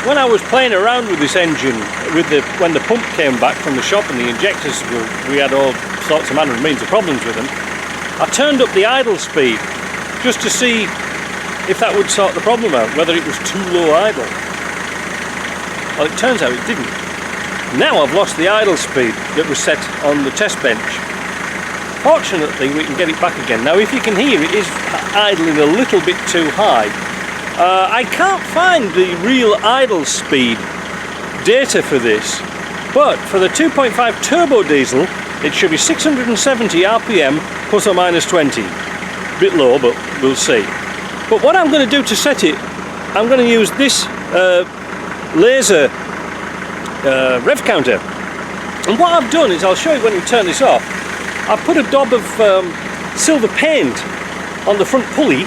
when I was playing around with this engine, when the pump came back from the shop and the injectors, we had all sorts of manner and means of problems with them, I turned up the idle speed just to see if that would sort the problem out, whether it was too low idle. Well, it turns out it didn't. Now I've lost the idle speed that was set on the test bench. Fortunately, we can get it back again. Now, if you can hear, it is idling a little bit too high. I can't find the real idle speed data for this, but for the 2.5 turbo diesel, it should be 670 RPM plus or minus 20. A bit low, but we'll see. But what I'm going to do to set it, I'm going to use this laser rev counter. And what I've done is, I'll show you when we turn this off, I've put a daub of silver paint on the front pulley,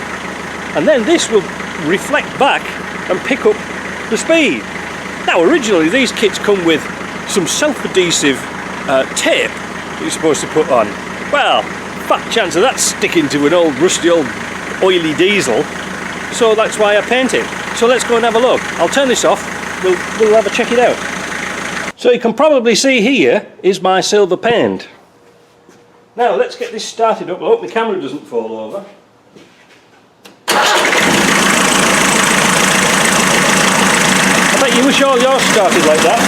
and then this will reflect back and pick up the speed. Now, originally these kits come with some self-adhesive tape that you're supposed to put on. Well, fat chance of that sticking to an old rusty old oily diesel, so that's why I paint it. So let's go and have a look. I'll turn this off, we'll have a check it out. So you can probably see here is my silver paint. Now let's get this started up. I hope the camera doesn't fall over. I bet you wish all yours started like that.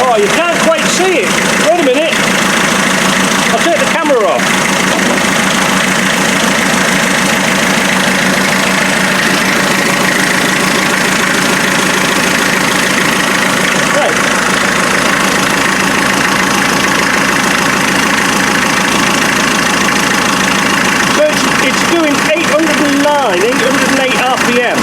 Oh, you can't quite see it. Wait a minute. I'll take the camera off. Doing 808 RPM.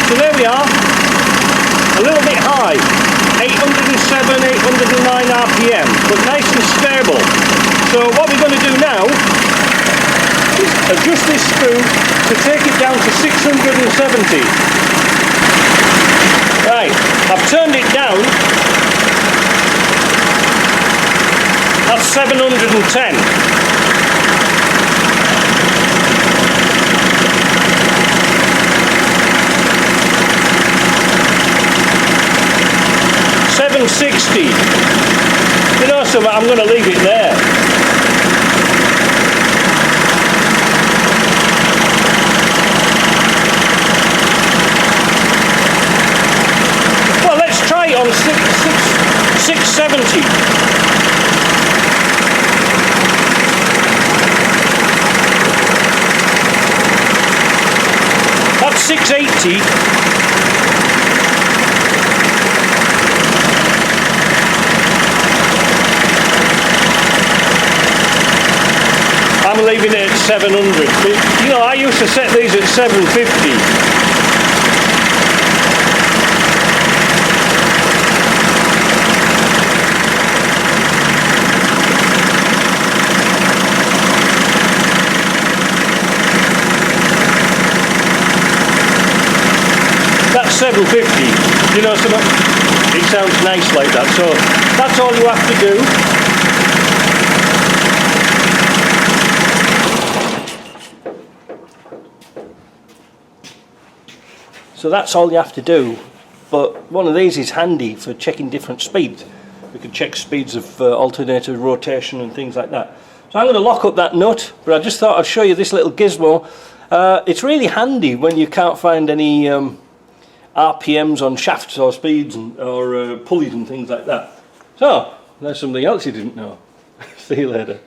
So there we are, a little bit high, 807, 809 RPM, but nice and stable. So what we're going to do now is adjust this screw to take it down to 670. Right, I've turned it down. That's 710. $760. You know something, I'm going to leave it there. Well, let's try it on 670. That's 680. I'm leaving it at 700. You know, I used to set these at 750. That's 750. You know something? It sounds nice like that. So that's all you have to do. So that's all you have to do. But one of these is handy for checking different speeds. We can check speeds of alternator rotation and things like that. So I'm going to lock up that nut, but I just thought I'd show you this little gizmo. It's really handy when you can't find any RPMs on shafts or speeds or pulleys and things like that. So, there's something else you didn't know. See you later.